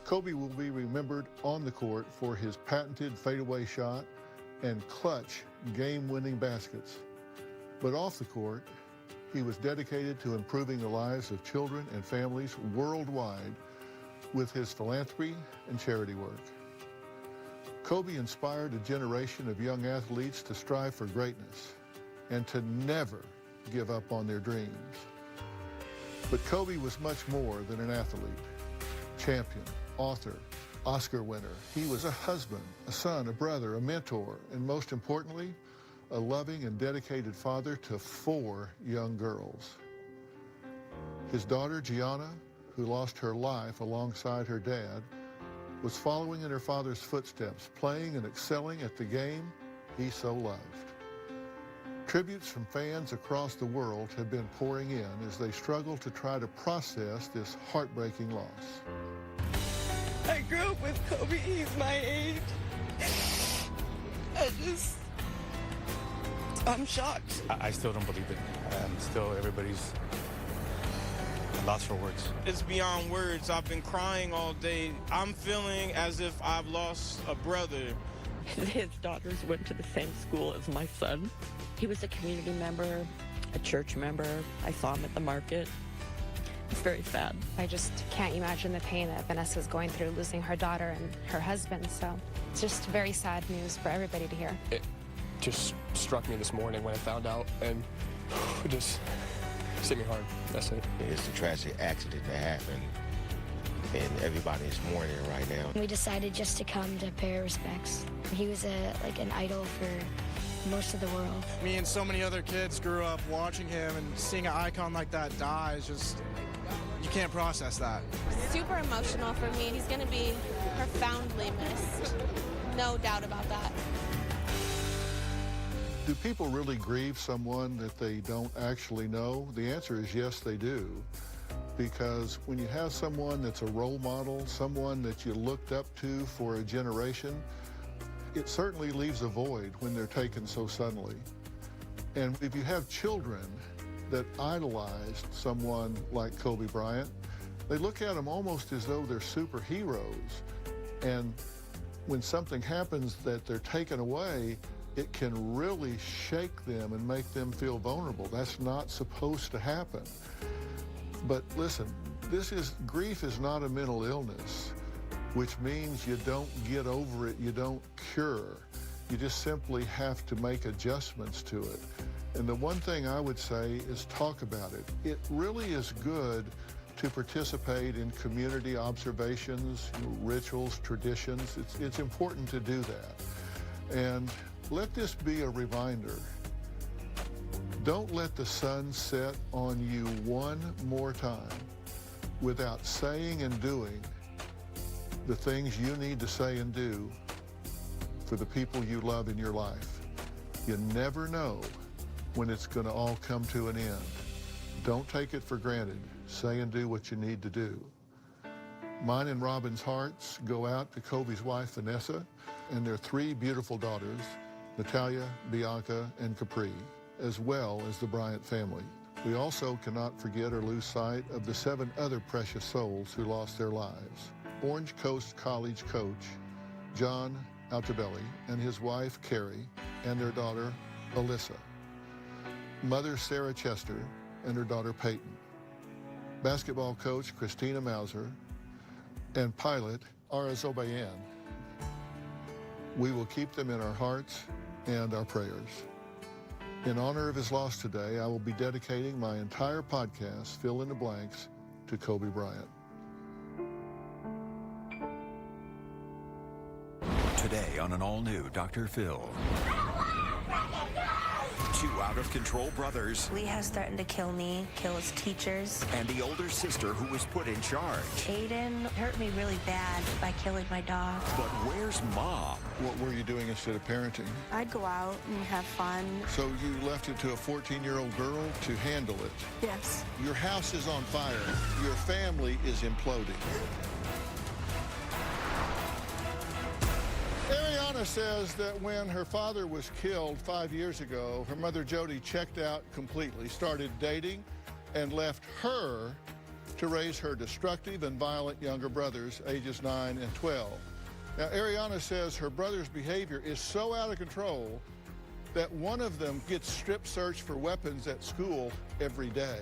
Kobe will be remembered on the court for his patented fadeaway shot and clutch game-winning baskets. But off the court, he was dedicated to improving the lives of children and families worldwide with his philanthropy and charity work. Kobe inspired a generation of young athletes to strive for greatness and to never give up on their dreams. But Kobe was much more than an athlete, champion, author, Oscar winner. He was a husband, a son, a brother, a mentor, and most importantly, a loving and dedicated father to 4 young girls. His daughter, Gianna, who lost her life alongside her dad, was following in her father's footsteps, playing and excelling at the game he so loved. Tributes from fans across the world have been pouring in as they struggle to try to process this heartbreaking loss. I grew up with Kobe, he's my age. I'm shocked. I still don't believe it. Still, everybody's lost for words. It's beyond words. I've been crying all day. I'm feeling as if I've lost a brother. His daughters went to the same school as my son. He was a community member, a church member. I saw him at the market. It's very sad. I just can't imagine the pain that Vanessa's going through, losing her daughter and her husband. So it's just very sad news for everybody to hear. It just struck me this morning when I found out, and it just hit me hard. That's it. It's a tragic accident that happened, and everybody's mourning right now. We decided just to come to pay our respects. He was an idol for most of the world. Me and so many other kids grew up watching him, and seeing an icon like that die is just, you can't process that. Super emotional for me. He's going to be profoundly missed. No doubt about that. Do people really grieve someone that they don't actually know? The answer is yes, they do. Because when you have someone that's a role model, someone that you looked up to for a generation, it certainly leaves a void when they're taken so suddenly. And if you have children that idolized someone like Kobe Bryant, they look at him almost as though they're superheroes. And when something happens that they're taken away, it can really shake them and make them feel vulnerable. That's not supposed to happen. But listen, grief is not a mental illness, which means you don't get over it, you don't cure. You just simply have to make adjustments to it. And the one thing I would say is talk about it. It really is good to participate in community observations, rituals, traditions. It's important to do that. And let this be a reminder. Don't let the sun set on you one more time without saying and doing the things you need to say and do for the people you love in your life. You never know when it's going to all come to an end. Don't take it for granted. Say and do what you need to do. Mine and Robin's hearts go out to Kobe's wife, Vanessa, and their 3 beautiful daughters, Natalia, Bianca, and Capri, as well as the Bryant family. We also cannot forget or lose sight of the 7 other precious souls who lost their lives. Orange Coast College coach John Altobelli and his wife Carrie and their daughter Alyssa. Mother Sarah Chester and her daughter Peyton. Basketball coach Christina Mauser and pilot Ara Zobayan. We will keep them in our hearts and our prayers. In honor of his loss today, I will be dedicating my entire podcast, Fill in the Blanks, to Kobe Bryant. Today on an all-new Dr. Phil. 2 out-of-control brothers. Lee has threatened to kill me, kill his teachers. And the older sister who was put in charge. Aiden hurt me really bad by killing my dog. But where's Mom? What were you doing instead of parenting? I'd go out and have fun. So you left it to a 14-year-old girl to handle it? Yes. Your house is on fire. Your family is imploding. Ariana says that when her father was killed 5 years ago, her mother Jody checked out completely, started dating, and left her to raise her destructive and violent younger brothers, ages 9 and 12. Now, Ariana says her brother's behavior is so out of control that one of them gets strip searched for weapons at school every day.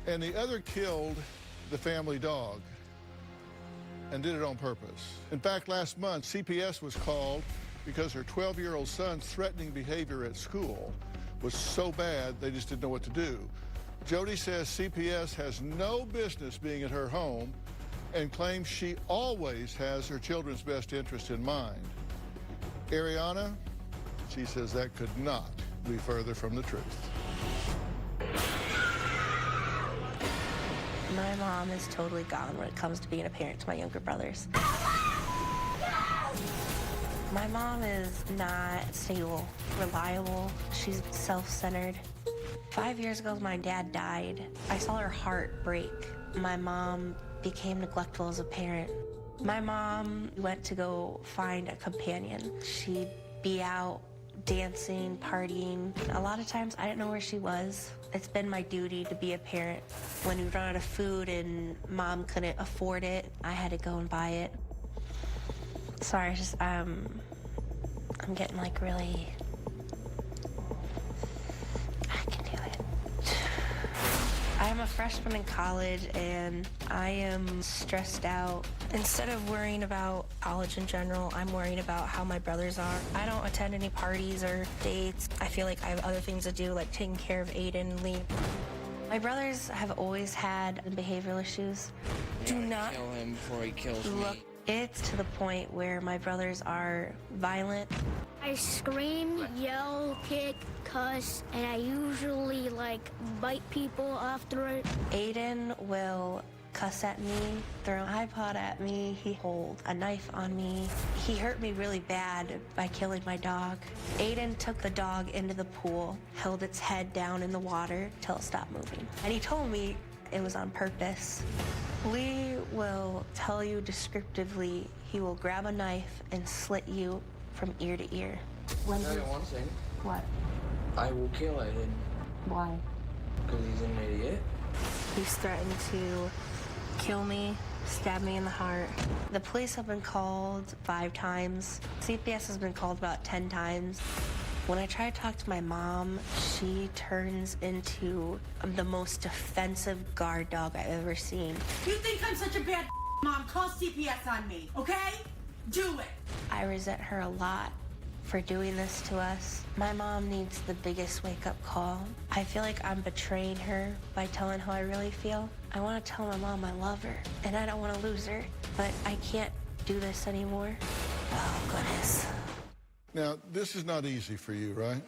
And the other killed the family dog and did it on purpose. In fact, last month, CPS was called because her 12-year-old son's threatening behavior at school was so bad they just didn't know what to do. Jody says CPS has no business being at her home and claims she always has her children's best interest in mind. Ariana, she says that could not be further from the truth. My mom is totally gone when it comes to being a parent to my younger brothers. My mom is not stable, reliable. She's self-centered. 5 years ago, my dad died. I saw her heart break. My mom became neglectful as a parent. My mom went to go find a companion. She'd be out dancing, partying. A lot of times, I didn't know where she was. It's been my duty to be a parent. When we run out of food and mom couldn't afford it, I had to go and buy it. Sorry, I'm getting like really... I can do it. I'm a freshman in college and I am stressed out. Instead of worrying about college in general, I'm worrying about how my brothers are. I don't attend any parties or dates. I feel like I have other things to do, like taking care of Aiden and Lee. My brothers have always had behavioral issues. Do not kill him before he kills look. me. It's to the point where my brothers are violent. I scream, yell, kick, cuss, and I usually bite people after it. Aiden will cuss at me, throw an iPod at me, he hold a knife on me. He hurt me really bad by killing my dog. Aiden took the dog into the pool, held its head down in the water till it stopped moving. And he told me it was on purpose. Lee will tell you descriptively, he will grab a knife and slit you from ear to ear. I'll tell you one thing. What? I will kill Aiden. Why? Because he's an idiot. He's threatened to kill me, stab me in the heart. The police have been called 5 times. CPS has been called about 10 times. When I try to talk to my mom, she turns into the most defensive guard dog I've ever seen. You think I'm such a bad mom? Call CPS on me, okay? Do it. I resent her a lot for doing this to us. My mom needs the biggest wake-up call. I feel like I'm betraying her by telling how I really feel. I want to tell my mom I love her, and I don't want to lose her, but I can't do this anymore. Oh, goodness. Now, this is not easy for you, right?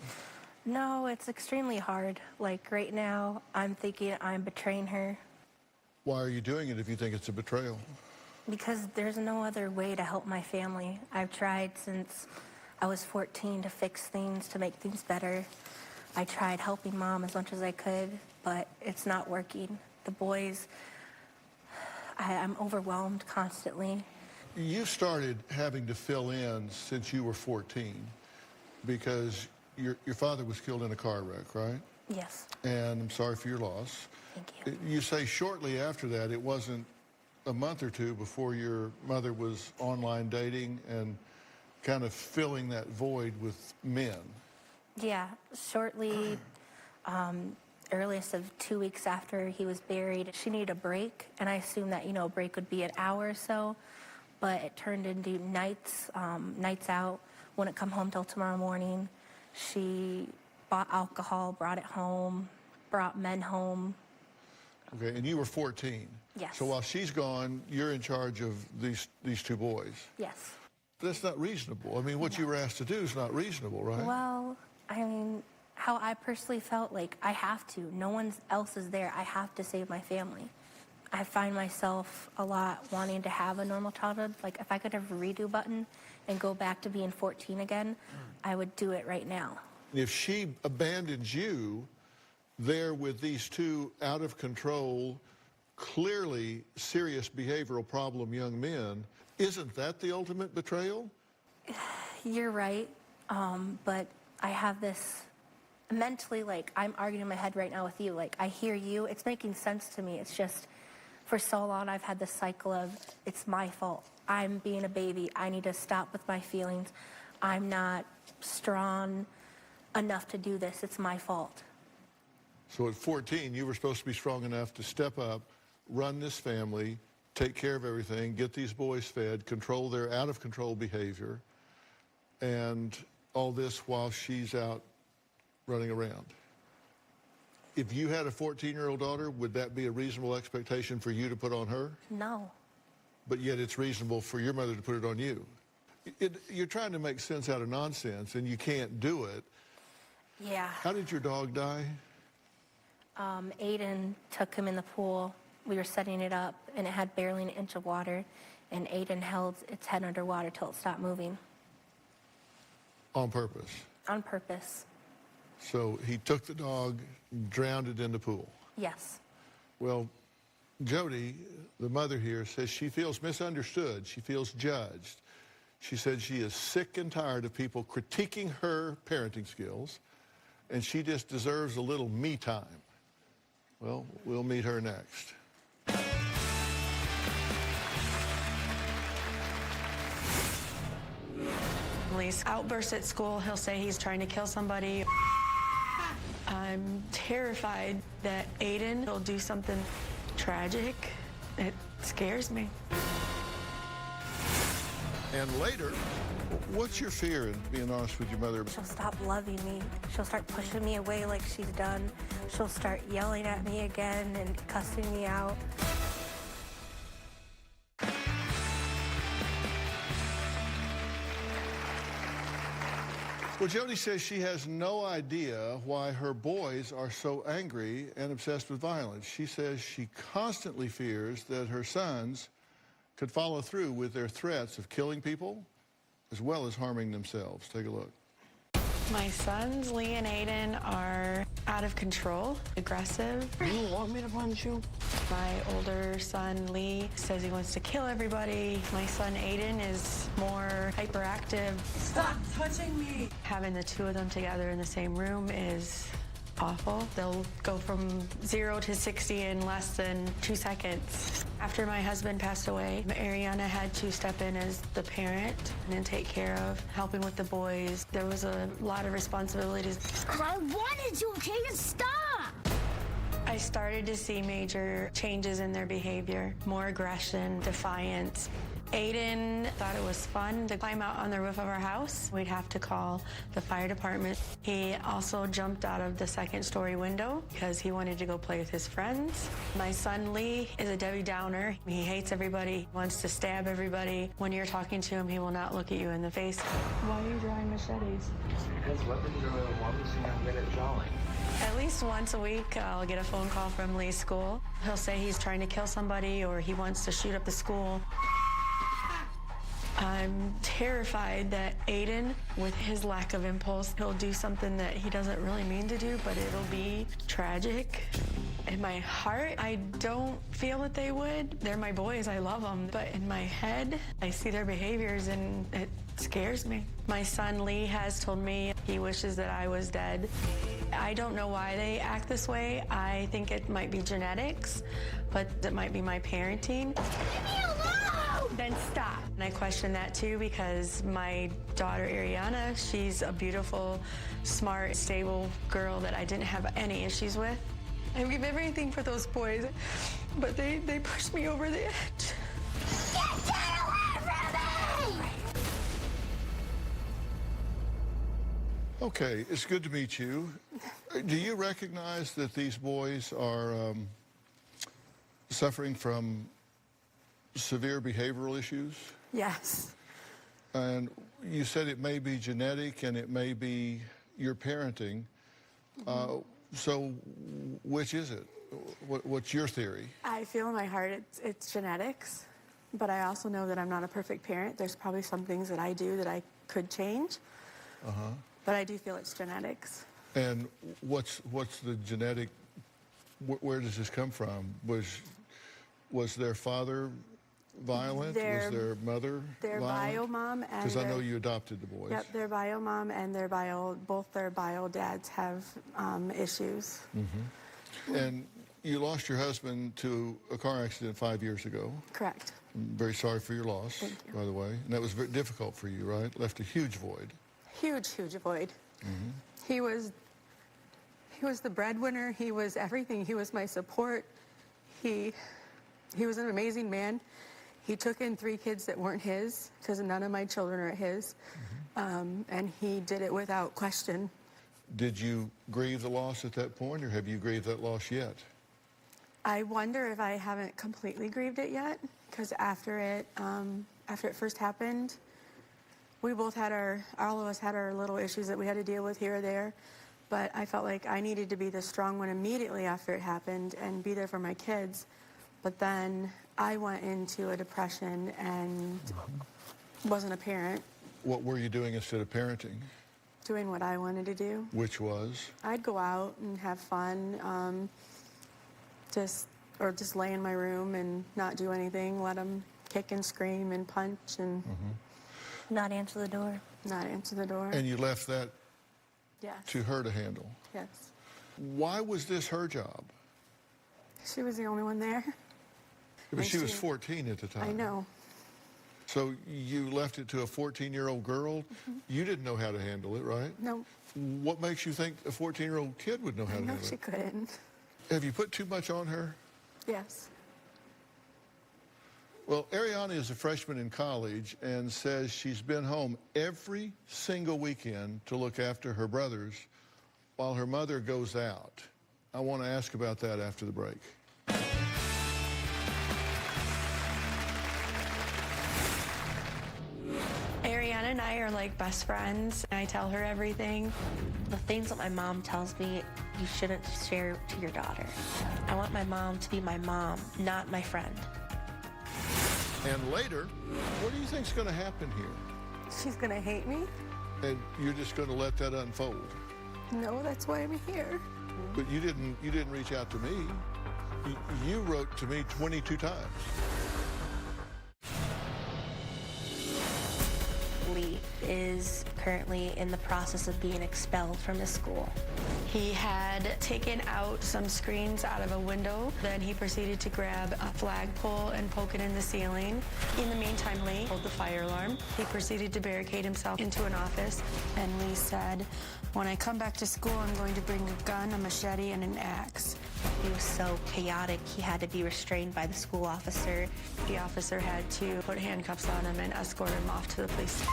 No, it's extremely hard. Like, right now, I'm thinking I'm betraying her. Why are you doing it if you think it's a betrayal? Because there's no other way to help my family. I've tried since I was 14 to fix things, to make things better. I tried helping mom as much as I could, but it's not working. The boys, I'm overwhelmed constantly. You started having to fill in since you were 14 because your father was killed in a car wreck, right? Yes. And I'm sorry for your loss. Thank you. You say shortly after that, it wasn't a month or two before your mother was online dating and kind of filling that void with men. Yeah, shortly, earliest of 2 weeks after he was buried, she needed a break, and I assumed that, a break would be an hour or so, but it turned into nights out. Wouldn't come home till tomorrow morning. She bought alcohol, brought it home, brought men home. Okay, and you were 14. Yes. So while she's gone, you're in charge of these 2 boys. Yes. That's not reasonable. I mean, what you were asked to do is not reasonable, right? Well, I mean, how I personally felt, like, I have to. No one else is there. I have to save my family. I find myself a lot wanting to have a normal childhood. Like, if I could have a redo button and go back to being 14 again, I would do it right now. If she abandons you there with these 2 out of control, clearly serious behavioral problem young men, isn't that the ultimate betrayal? You're right, but I have this mentally, like, I'm arguing in my head right now with you. Like, I hear you. It's making sense to me. It's just For so long, I've had this cycle of, it's my fault. I'm being a baby. I need to stop with my feelings. I'm not strong enough to do this. It's my fault. So at 14, you were supposed to be strong enough to step up, run this family, take care of everything, get these boys fed, control their out-of-control behavior, and all this while she's out running around. If you had a 14-year-old daughter, would that be a reasonable expectation for you to put on her? No. But yet it's reasonable for your mother to put it on you. You're trying to make sense out of nonsense, and you can't do it. Yeah. How did your dog die? Aiden took him in the pool. We were setting it up, and it had barely an inch of water, and Aiden held its head underwater till it stopped moving. On purpose? On purpose. So he took the dog, drowned it in the pool? Yes. Well, Jody, the mother here, says she feels misunderstood. She feels judged. She said she is sick and tired of people critiquing her parenting skills, and she just deserves a little me time. Well, we'll meet her next. Lee's outbursts at school, he'll say he's trying to kill somebody. I'm terrified that Aiden will do something tragic. It scares me. And later, what's your fear in being honest with your mother? She'll stop loving me. She'll start pushing me away like she's done. She'll start yelling at me again and cussing me out. Well, Jody says she has no idea why her boys are so angry and obsessed with violence. She says she constantly fears that her sons could follow through with their threats of killing people as well as harming themselves. Take a look. My sons, Lee and Aiden, are out of control, aggressive. You want me to punch you? My older son, Lee, says he wants to kill everybody. My son, Aiden, is more hyperactive. Stop touching me! Having the two of them together in the same room is awful. They'll go from 0 to 60 in less than 2 seconds. After my husband passed away, Ariana had to step in as the parent and take care of helping with the boys. There was a lot of responsibilities. I wanted to, okay? Stop! I started to see major changes in their behavior, more aggression, defiance. Aiden thought it was fun to climb out on the roof of our house. We'd have to call the fire department. He also jumped out of the 2nd-story window because he wanted to go play with his friends. My son, Lee, is a Debbie Downer. He hates everybody, wants to stab everybody. When you're talking to him, he will not look at you in the face. Why are you drawing machetes? Because weapons are really ones and I'm good at drawing. At least once a week, I'll get a phone call from Lee's school. He'll say he's trying to kill somebody or he wants to shoot up the school. I'm terrified that Aiden, with his lack of impulse, he'll do something that he doesn't really mean to do, but it'll be tragic. In my heart, I don't feel that they would. They're my boys, I love them. But in my head, I see their behaviors and it scares me. My son, Lee, has told me he wishes that I was dead. I don't know why they act this way. I think it might be genetics, but it might be my parenting. Leave me alone! Then stop. And I question that too because my daughter Ariana, she's a beautiful, smart, stable girl that I didn't have any issues with. I give everything for those boys, but they pushed me over the edge. Get that away from me! Okay, it's good to meet you. Do you recognize that these boys are suffering from severe behavioral issues? Yes. And you said it may be genetic and it may be your parenting. So which is it? What's your theory? I feel in my heart it's genetics, but I also know that I'm not a perfect parent. There's probably some things that I do that I could change, but I do feel it's genetics. And what's the genetic, where does this come from? Was their father violent? Was their mother Their violent? bio mom and because I know you adopted the boys. Yep, their bio mom and both their bio dads have issues. And You lost your husband to a car accident 5 years ago. Correct. I'm very sorry for your loss, Thank you. by the way. And that was very difficult for you, right? Left a huge void. Huge, huge void. He was the breadwinner. He was everything. He was my support. He was an amazing man. He took in 3 kids that weren't his, because none of my children are his. And he did it without question. Did you grieve the loss at that point, or have you grieved that loss yet? I wonder if I haven't completely grieved it yet, because after it first happened, we both had all of us had our little issues that we had to deal with here or there. But I felt like I needed to be the strong one immediately after it happened and be there for my kids. But then I went into a depression and wasn't a parent. What were you doing instead of parenting? Doing what I wanted to do. Which was? I'd go out and have fun, just lay in my room and not do anything, let them kick and scream and punch and Not answer the door. not answer the door. And you left that Yes. to her to handle. Yes. Why was this her job? She was the only one there. But And she was 14 at the time. I know. So you left it to a 14-year-old girl? You didn't know how to handle it, right? No. What makes you think a 14-year-old kid would know how I to know handle she it? couldn't. Have you put too much on her? Yes. Well, Ariana is a freshman in college and says she's been home every single weekend to look after her brothers while her mother goes out. I want to ask about that after the break. Ariana and I are like best friends. I tell her everything. The things that my mom tells me you shouldn't share to your daughter. I want my mom to be my mom, not my friend. And later, what do you think's going to happen here? She's gonna hate me? And you're just going to let that unfold? No, that's why I'm here. But you didn't reach out to me. You wrote to me 22 times. Lee is currently in the process of being expelled from the school. He had taken out some screens out of a window. Then he proceeded to grab a flagpole and poke it in the ceiling. In the meantime, Lee pulled the fire alarm. He proceeded to barricade himself into an office. And Lee said, "When I come back to school, I'm going to bring a gun, a machete, and an axe." He was so chaotic, he had to be restrained by the school officer. The officer had to put handcuffs on him and escort him off to the police.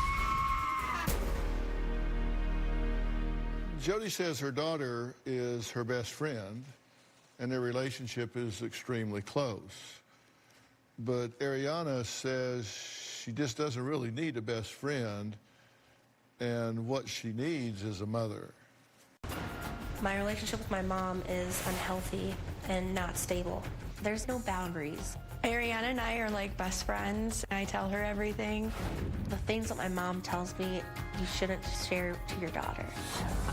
Jody says her daughter is her best friend, and their relationship is extremely close. But Ariana says she just doesn't really need a best friend, and what she needs is a mother. My relationship with my mom is unhealthy and not stable. There's no boundaries. Ariana and I are like best friends. I tell her everything. The things that my mom tells me you shouldn't share to your daughter.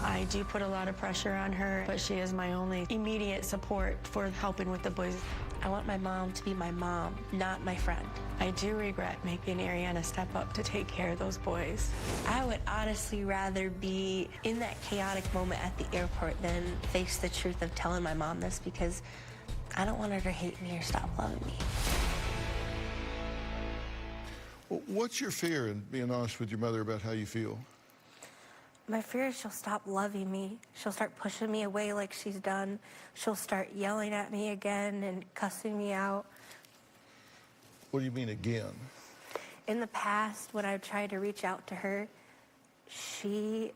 I do put a lot of pressure on her, but she is my only immediate support for helping with the boys. I want my mom to be my mom, not my friend. I do regret making Ariana step up to take care of those boys. I would honestly rather be in that chaotic moment at the airport than face the truth of telling my mom this, because I don't want her to hate me or stop loving me. Well, what's your fear in being honest with your mother about how you feel? My fear is she'll stop loving me. She'll start pushing me away like she's done. She'll start yelling at me again and cussing me out. What do you mean again? In the past, when I've tried to reach out to her, she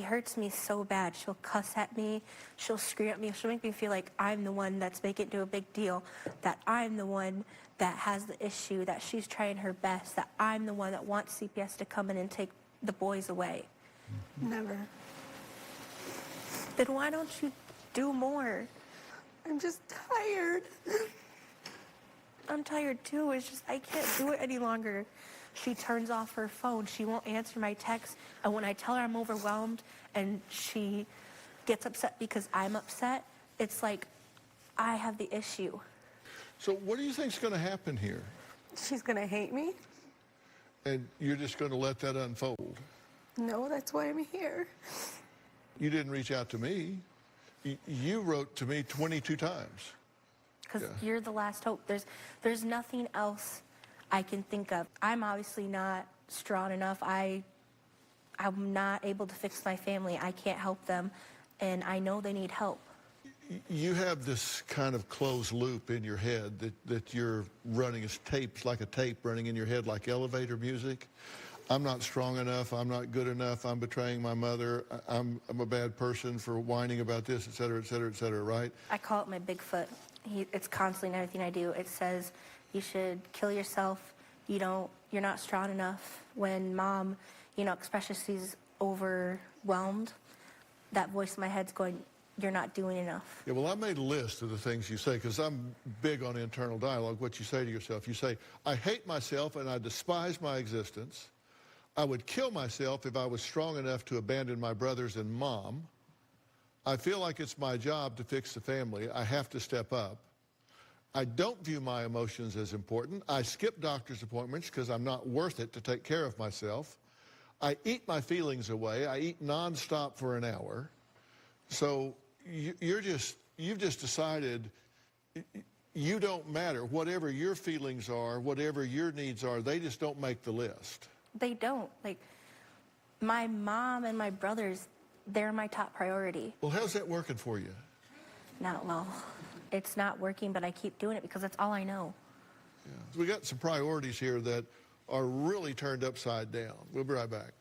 hurts me so bad. She'll cuss at me. She'll scream at me. She'll make me feel like I'm the one that's making it into a big deal, that I'm the one that has the issue, that she's trying her best, that I'm the one that wants CPS to come in and take the boys away. Never. Then why don't you do more? I'm just tired. I'm tired too. It's just I can't do it any longer. She turns off her phone. She won't answer my texts. And when I tell her I'm overwhelmed and she gets upset because I'm upset, it's like I have the issue. So what do you think's going to happen here? She's gonna hate me? And you're just going to let that unfold? No, that's why I'm here. You didn't reach out to me. You wrote to me 22 times. Because you're the last hope. There's nothing else I can think of. I'm obviously not strong enough. I'm not able to fix my family. I can't help them, and I know they need help. You have this kind of closed loop in your head that you're running as tapes, like a tape running in your head like elevator music. I'm not strong enough, I'm not good enough, I'm betraying my mother, I'm a bad person for whining about this, et cetera, et cetera, et cetera, right? I call it my Bigfoot. It's constantly in everything I do. It says you should kill yourself. You're not strong enough. When mom, especially she's overwhelmed, that voice in my head's going, you're not doing enough. Yeah, well, I made a list of the things you say because I'm big on internal dialogue, what you say to yourself. You say, I hate myself and I despise my existence. I would kill myself if I was strong enough to abandon my brothers and mom. I feel like it's my job to fix the family. I have to step up. I don't view my emotions as important. I skip doctor's appointments because I'm not worth it to take care of myself. I eat my feelings away. I eat nonstop for an hour. So you've just decided you don't matter. Whatever your feelings are, whatever your needs are, they just don't make the list. They don't. Like, my mom and my brothers, they're my top priority. Well, how's that working for you? Not well. It's not working, but I keep doing it because that's all I know. Yeah. So we got some priorities here that are really turned upside down. We'll be right back.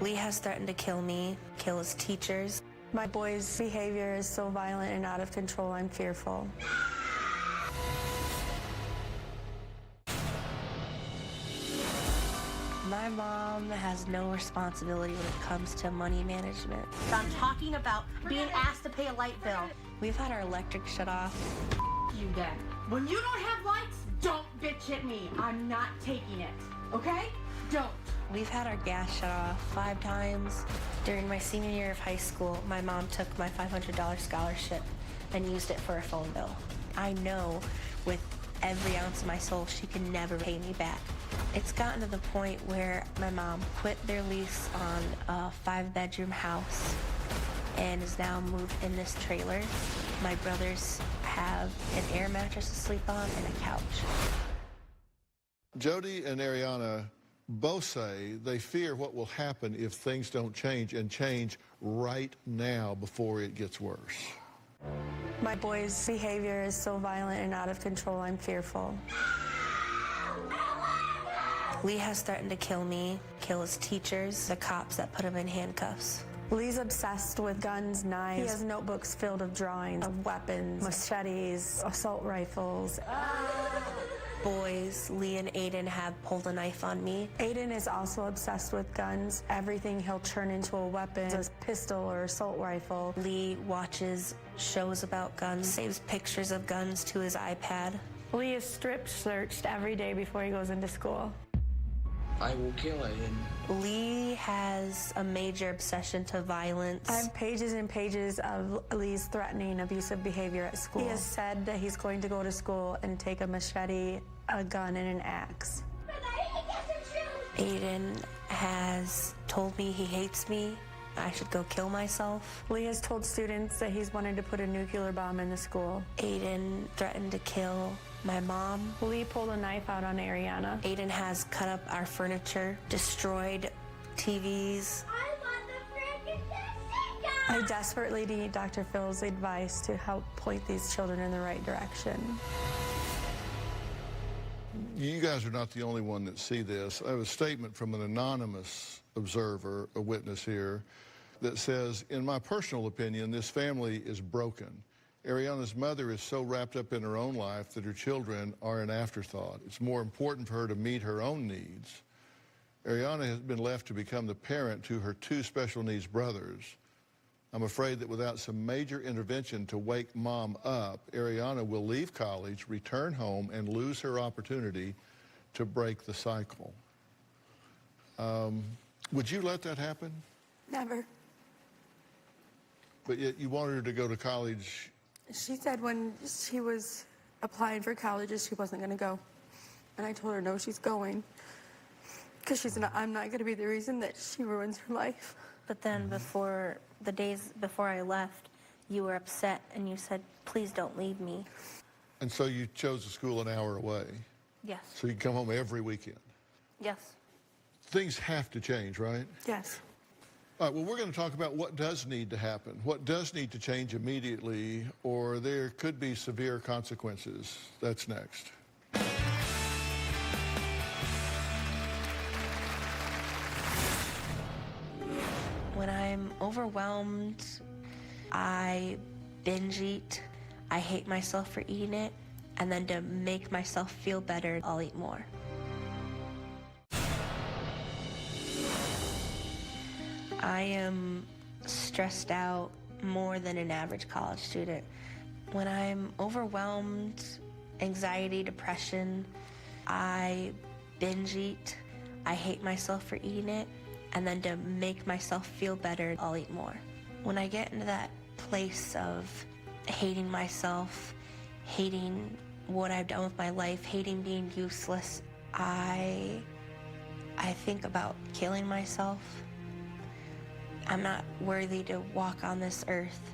Lee has threatened to kill me, kill his teachers. My boy's behavior is so violent and out of control, I'm fearful. My mom has no responsibility when it comes to money management. I'm talking about being asked to pay a light bill. We've had our electric shut off. You then. When you don't have lights, don't bitch at me. I'm not taking it, okay? Don't. We've had our gas shut off 5 times. During my senior year of high school, my mom took my $500 scholarship and used it for a phone bill. I know with every ounce of my soul she can never pay me back. It's gotten to the point where my mom quit their lease on a 5-bedroom house and is now moved in this trailer. My brothers have an air mattress to sleep on and a couch. Jody and Ariana both say they fear what will happen if things don't change, and change right now before it gets worse. My boy's behavior is so violent and out of control, I'm fearful. Lee has threatened to kill me, kill his teachers, the cops that put him in handcuffs. Lee's obsessed with guns, knives. He has notebooks filled with drawings of weapons, machetes, assault rifles. Boys, Lee and Aiden have pulled a knife on me. Aiden is also obsessed with guns. Everything he'll turn into a weapon, a pistol or assault rifle. Lee watches shows about guns, saves pictures of guns to his iPad. Lee is strip searched every day before he goes into school. I will kill Aiden. Lee has a major obsession to violence. I have pages and pages of Lee's threatening abusive behavior at school. He has said that he's going to go to school and take a machete, a gun, and an axe. Aiden has told me he hates me. I should go kill myself. Lee has told students that he's wanted to put a nuclear bomb in the school. Aiden threatened to kill my mom. Lee pulled a knife out on Ariana. Aiden has cut up our furniture, destroyed TVs. I desperately need Dr. Phil's advice to help point these children in the right direction. You guys are not the only one that see this. I have a statement from an anonymous observer, a witness here, that says, in my personal opinion, this family is broken. Ariana's mother is so wrapped up in her own life that her children are an afterthought. It's more important for her to meet her own needs. Ariana has been left to become the parent to her 2 special needs brothers. I'm afraid that without some major intervention to wake mom up, Ariana will leave college, return home, and lose her opportunity to break the cycle. Would you let that happen? Never. But yet you wanted her to go to college. She said when she was applying for colleges, she wasn't going to go. And I told her, no, she's going. Because I'm not going to be the reason that she ruins her life. But then before the days before I left, you were upset and you said, please don't leave me. And so you chose a school an hour away. Yes. So you can come home every weekend. Yes. Things have to change, right? Yes. All right, well, we're going to talk about what does need to happen, what does need to change immediately, or there could be severe consequences. That's next. When I'm overwhelmed, I binge eat. I hate myself for eating it. And then to make myself feel better, I'll eat more. I am stressed out more than an average college student. When I'm overwhelmed, anxiety, depression, I binge eat. I hate myself for eating it. And then to make myself feel better, I'll eat more. When I get into that place of hating myself, hating what I've done with my life, hating being useless, I think about killing myself. I'm not worthy to walk on this earth.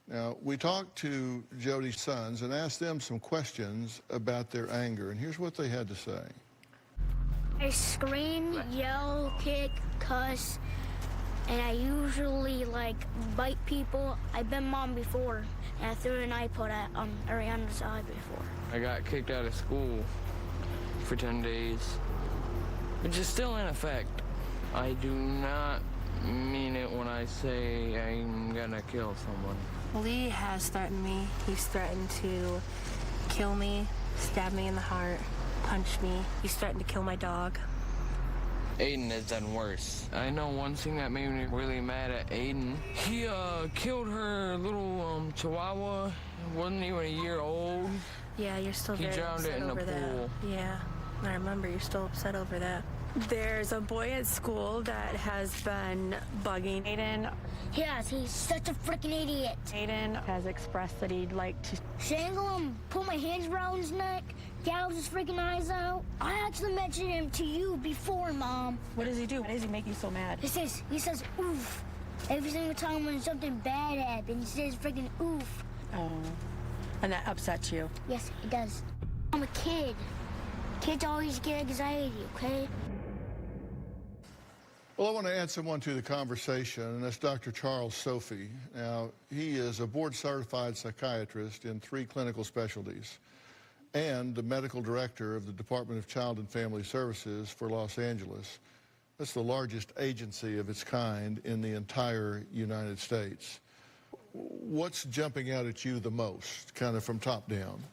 Now, we talked to Jody's sons and asked them some questions about their anger, and here's what they had to say. I scream, yell, kick, cuss, and I usually bite people. I've been mom before, and I threw an iPod at Ariana's eye before. I got kicked out of school for 10 days, which is still in effect. I do not mean it when I say I'm gonna kill someone. Lee has threatened me. He's threatened to kill me, stab me in the heart, punch me. He's threatened to kill my dog. Aiden has done worse. I know one thing that made me really mad at Aiden. He killed her little chihuahua. Wasn't even a year old. Yeah, you're still very drowned upset it in over the that. pool. Yeah, I remember you're still upset over that. There's a boy at school that has been bugging Aiden. Yes, he's such a freaking idiot. Aiden has expressed that he'd like to Strangle him, put my hands around his neck, gouge his freaking eyes out. I actually mentioned him to you before, Mom. What does he do? Why does he make you so mad? He says, oof. Every single time when something bad happens, he says freaking oof. Oh, and that upsets you? Yes, it does. I'm a kid. Kids always get anxiety, okay? Well, I want to add someone to the conversation, and that's Dr. Charles Sophie. Now, he is a board-certified psychiatrist in 3 clinical specialties and the medical director of the Department of Child and Family Services for Los Angeles. That's the largest agency of its kind in the entire United States. What's jumping out at you the most, kind of from top down?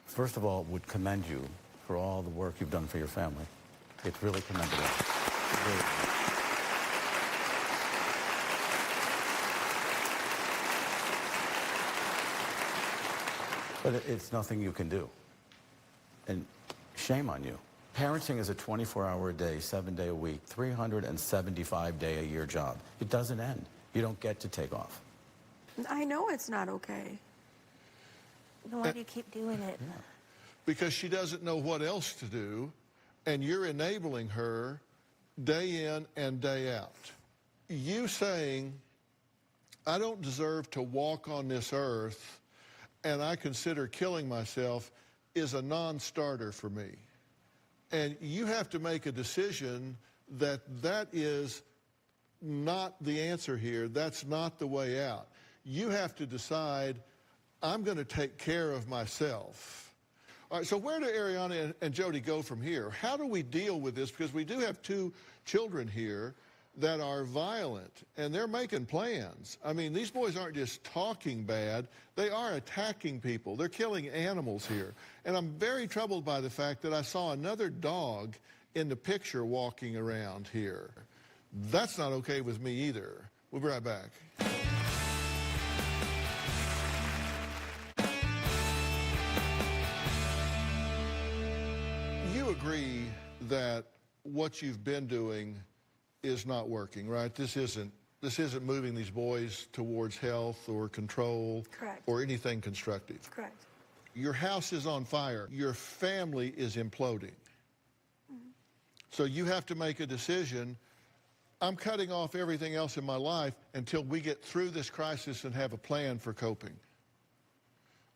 First of all, would commend you for all the work you've done for your family. It's really commendable. Really. But it's nothing you can do. And shame on you. Parenting is a 24-hour-a-day, 7-day-a-week, 375-day-a-year job. It doesn't end. You don't get to take off. I know it's not okay. Then why do you keep doing it? Yeah. Because she doesn't know what else to do, and you're enabling her day in and day out. You saying, I don't deserve to walk on this earth, and I consider killing myself, is a non-starter for me. And you have to make a decision that that is not the answer here. That's not the way out. You have to decide, I'm going to take care of myself. All right, so where do Ariana and Jody go from here? How do we deal with this? Because we do have 2 children here that are violent, and they're making plans. I mean, these boys aren't just talking bad. They are attacking people. They're killing animals here. And I'm very troubled by the fact that I saw another dog in the picture walking around here. That's not okay with me either. We'll be right back. You agree that what you've been doing is not working, right? This isn't moving these boys towards health or control. Correct. Or anything constructive. Correct. Your house is on fire. Your family is imploding. So you have to make a decision. I'm cutting off everything else in my life until we get through this crisis and have a plan for coping.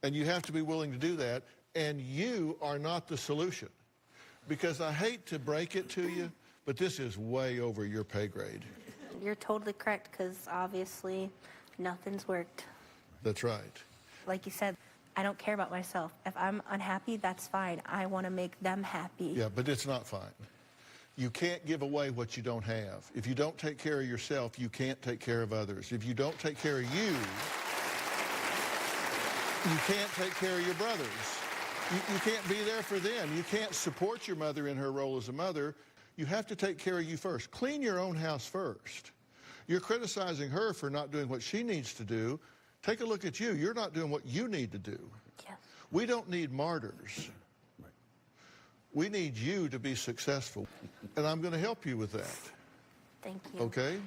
And you have to be willing to do that. And you are not the solution. Because I hate to break it to you, but this is way over your pay grade. You're totally correct, because obviously nothing's worked. That's right. Like you said, I don't care about myself. If I'm unhappy, that's fine. I want to make them happy. Yeah, but it's not fine. You can't give away what you don't have. If you don't take care of yourself, you can't take care of others. If you don't take care of you can't take care of your brothers. You can't be there for them. You can't support your mother in her role as a mother. You have to take care of you first. Clean your own house first. You're criticizing her for not doing what she needs to do. Take a look at you. You're not doing what you need to do. Yes. We don't need martyrs. We need you to be successful. And I'm going to help you with that. Thank you. Okay?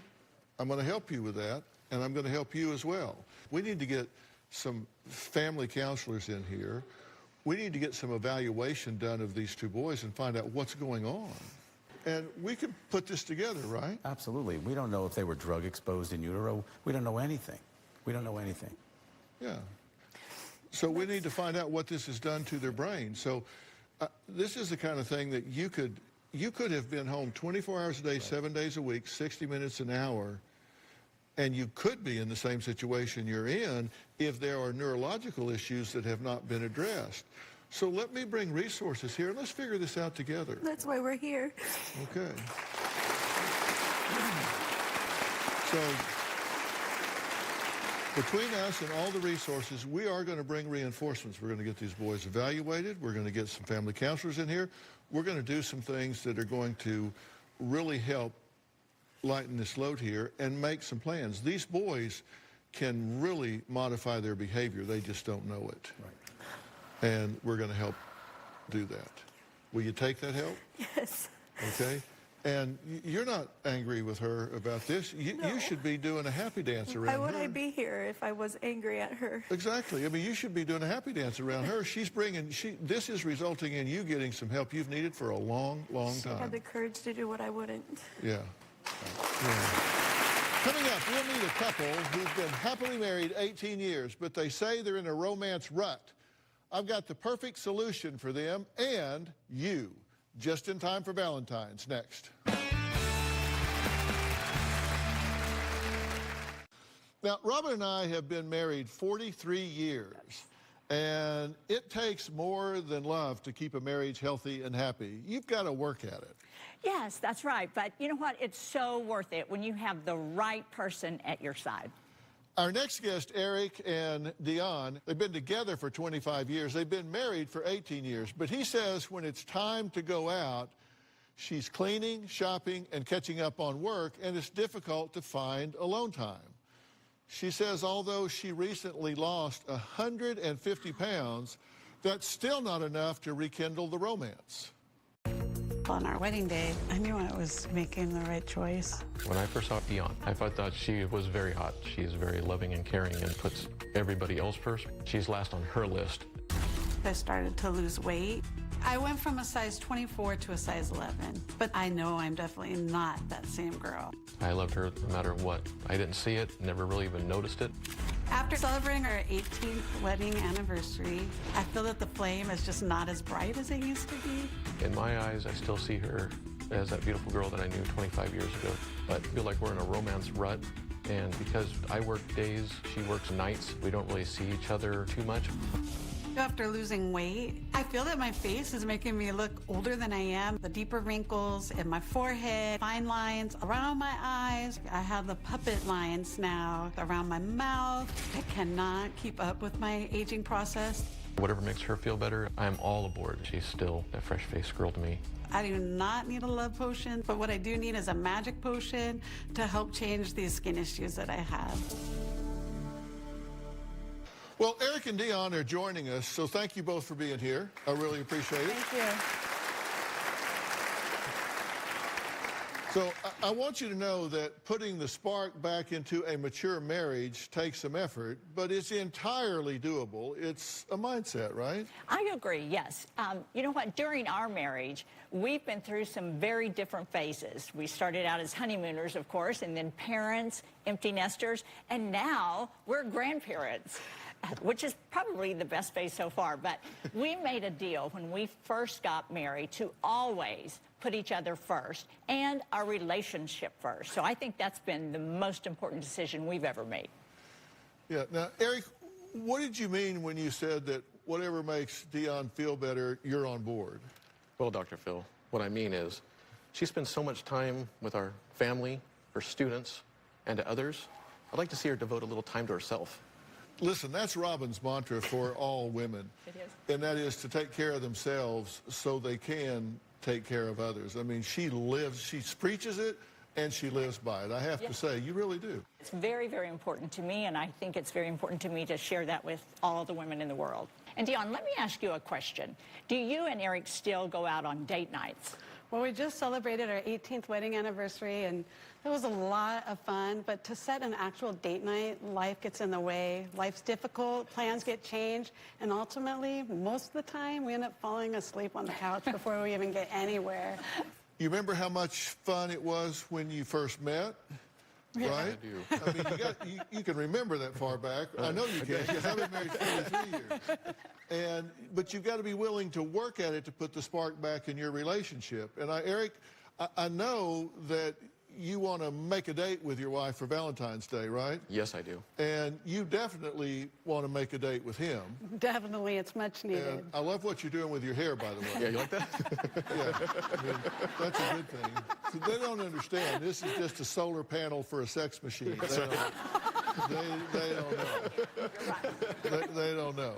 I'm going to help you with that, and I'm going to help you as well. We need to get some family counselors in here. We need to get some evaluation done of these two boys and find out what's going on. And we can put this together, right? Absolutely. We don't know if they were drug exposed in utero. We don't know anything. We don't know anything. Yeah. So we need to find out what this has done to their brain. So this is the kind of thing that you could have been home 24 hours a day, 7 days a week, 60 minutes an hour, and you could be in the same situation you're in if there are neurological issues that have not been addressed. So let me bring resources here, and let's figure this out together. That's why we're here. Okay. So between us and all the resources, we are going to bring reinforcements. We're going to get these boys evaluated. We're going to get some family counselors in here. We're going to do some things that are going to really help lighten this load here and make some plans. These boys can really modify their behavior. They just don't know it. Right. And we're going to help do that. Will you take that help? Yes. Okay. And you're not angry with her about this. You should be doing a happy dance around her. Why would I be here if I was angry at her? Exactly. I mean, you should be doing a happy dance around her. This is resulting in you getting some help you've needed for a long, long time. She had the courage to do what I wouldn't. Yeah. Coming up, we'll meet a couple who've been happily married 18 years, but they say they're in a romance rut. I've got the perfect solution for them and you. Just in time for Valentine's. Next. Now, Robin and I have been married 43 years, and it takes more than love to keep a marriage healthy and happy. You've got to work at it. Yes, that's right. But you know what? It's so worth it when you have the right person at your side. Our next guest, Eric and Dion, they've been together for 25 years. They've been married for 18 years. But he says when it's time to go out, she's cleaning, shopping, and catching up on work, and it's difficult to find alone time. She says although she recently lost 150 pounds, that's still not enough to rekindle the romance. On our wedding day, I knew I was making the right choice. When I first saw Dion, I thought she was very hot. She's very loving and caring and puts everybody else first. She's last on her list. I started to lose weight. I went from a size 24 to a size 11, but I know I'm definitely not that same girl. I loved her no matter what. I didn't see it, never really even noticed it. After celebrating our 18th wedding anniversary, I feel that the flame is just not as bright as it used to be. In my eyes, I still see her as that beautiful girl that I knew 25 years ago. But I feel like we're in a romance rut, and because I work days, she works nights, we don't really see each other too much. After losing weight, I feel that my face is making me look older than I am. The deeper wrinkles in my forehead, fine lines around my eyes. I have the puppet lines now around my mouth. I cannot keep up with my aging process. Whatever makes her feel better, I'm all aboard. She's still a fresh-faced girl to me. I do not need a love potion, but what I do need is a magic potion to help change these skin issues that I have. Well, Eric and Dion are joining us, so thank you both for being here. I really appreciate it. Thank So I want you to know that putting the spark back into a mature marriage takes some effort, but it's entirely doable. It's a mindset, right? I agree, yes. You know what? During our marriage, we've been through some very different phases. We started out as honeymooners, of course, and then parents, empty nesters, and now we're grandparents, which is probably the best phase so far. But we made a deal when we first got married to always put each other first and our relationship first. So I think that's been the most important decision we've ever made. Yeah. Now, Eric, what did you mean when you said that whatever makes Dion feel better, you're on board? Well, Dr. Phil, what I mean is she spends so much time with our family, her students, and to others. I'd like to see her devote a little time to herself. Listen, that's Robin's mantra for all women. It is. And that is to take care of themselves so they can take care of others. I mean, she preaches it, and she lives by it. I have to say, you really do. It's very, very important to me, and I think it's very important to me to share that with all the women in the world. And Dion, let me ask you a question. Do you and Eric still go out on date nights? Well, we just celebrated our 18th wedding anniversary, and it was a lot of fun. But to set an actual date night, life gets in the way. Life's difficult, plans get changed, and ultimately, most of the time, we end up falling asleep on the couch before we even get anywhere. You remember how much fun it was when you first met? Yeah. Right? I do. I mean, you can remember that far back. I know you can, because I've been married 43 years. But you've got to be willing to work at it to put the spark back in your relationship. And Eric, I know that you want to make a date with your wife for Valentine's Day, right? Yes, I do. And you definitely want to make a date with him. Definitely, it's much needed. And I love what you're doing with your hair, by the way. Yeah, you like that? Yeah, I mean, that's a good thing. So they don't understand. This is just a solar panel for a sex machine. They don't know. They don't know.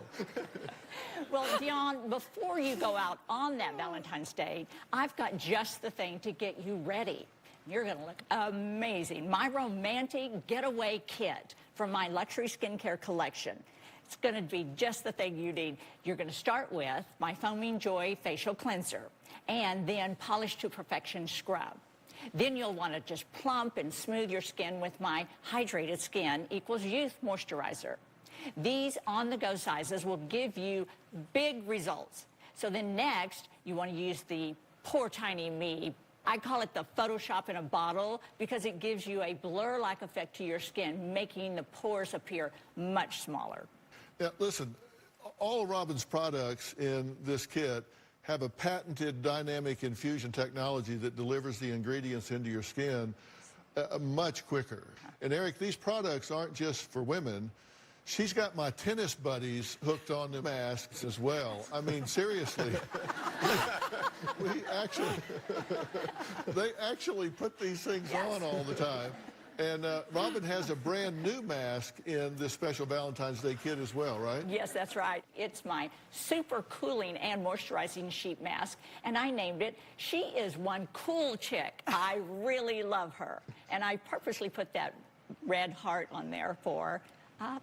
Well, Dion, before you go out on that Valentine's Day, I've got just the thing to get you ready. You're going to look amazing. My romantic getaway kit from my luxury skincare collection. It's going to be just the thing you need. You're going to start with my Foaming Joy facial cleanser and then Polish to Perfection scrub. Then you'll want to just plump and smooth your skin with my Hydrated Skin Equals Youth moisturizer. These on-the-go sizes will give you big results. So then next, you want to use the Poor Tiny Me. I call it the Photoshop in a bottle because it gives you a blur-like effect to your skin, making the pores appear much smaller. Now, listen, all of Robin's products in this kit have a patented dynamic infusion technology that delivers the ingredients into your skin much quicker. And Eric, these products aren't just for women. She's got my tennis buddies hooked on the masks as well. I mean, seriously. They actually put these things on all the time. And Robin has a brand new mask in this special Valentine's Day kit as well, right? Yes, that's right. It's my super cooling and moisturizing sheet mask, and I named it She Is One Cool Chick. I really love her. And I purposely put that red heart on there for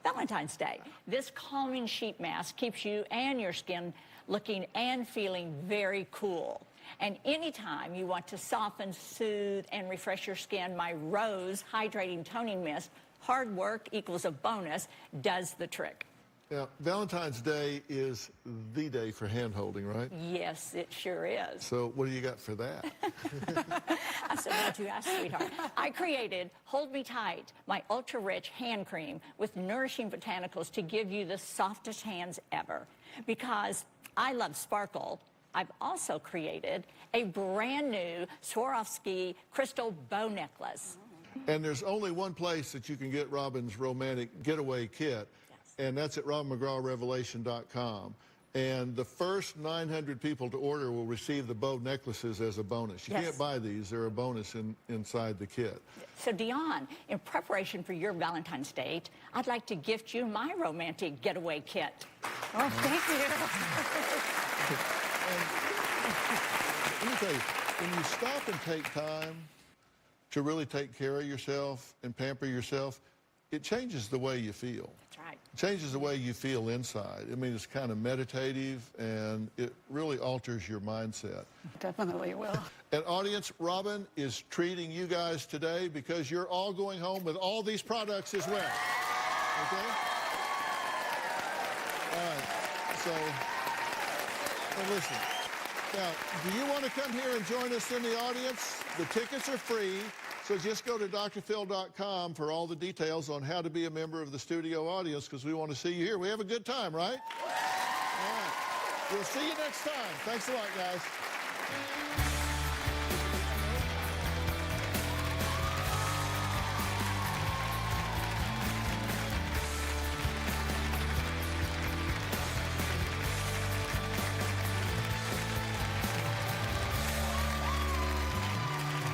Valentine's Day. This calming sheet mask keeps you and your skin looking and feeling very cool. And anytime you want to soften, soothe, and refresh your skin, my Rose Hydrating Toning Mist, hard work equals a bonus, does the trick. Now, Valentine's Day is the day for hand-holding, right? Yes, it sure is. So what do you got for that? I'm so glad you asked, sweetheart. I created Hold Me Tight, my ultra-rich hand cream with nourishing botanicals to give you the softest hands ever. Because I love sparkle, I've also created a brand new Swarovski crystal bow necklace. And there's only one place that you can get Robin's romantic getaway kit, and that's at robinmcgrawrevelation.com. And the first 900 people to order will receive the bow necklaces as a bonus. You can't buy these. They're a bonus inside the kit. So, Dion, in preparation for your Valentine's date, I'd like to gift you my romantic getaway kit. Oh, thank you. Let me tell you, when you stop and take time to really take care of yourself and pamper yourself, it changes the way you feel. That's right. It changes the way you feel inside. I mean, it's kind of meditative, and it really alters your mindset. Definitely will. And audience, Robin is treating you guys today because you're all going home with all these products as well. Okay? All right. So listen. Now, do you want to come here and join us in the audience? The tickets are free, so just go to drphil.com for all the details on how to be a member of the studio audience, because we want to see you here. We have a good time, right? All right. We'll see you next time. Thanks a lot, guys.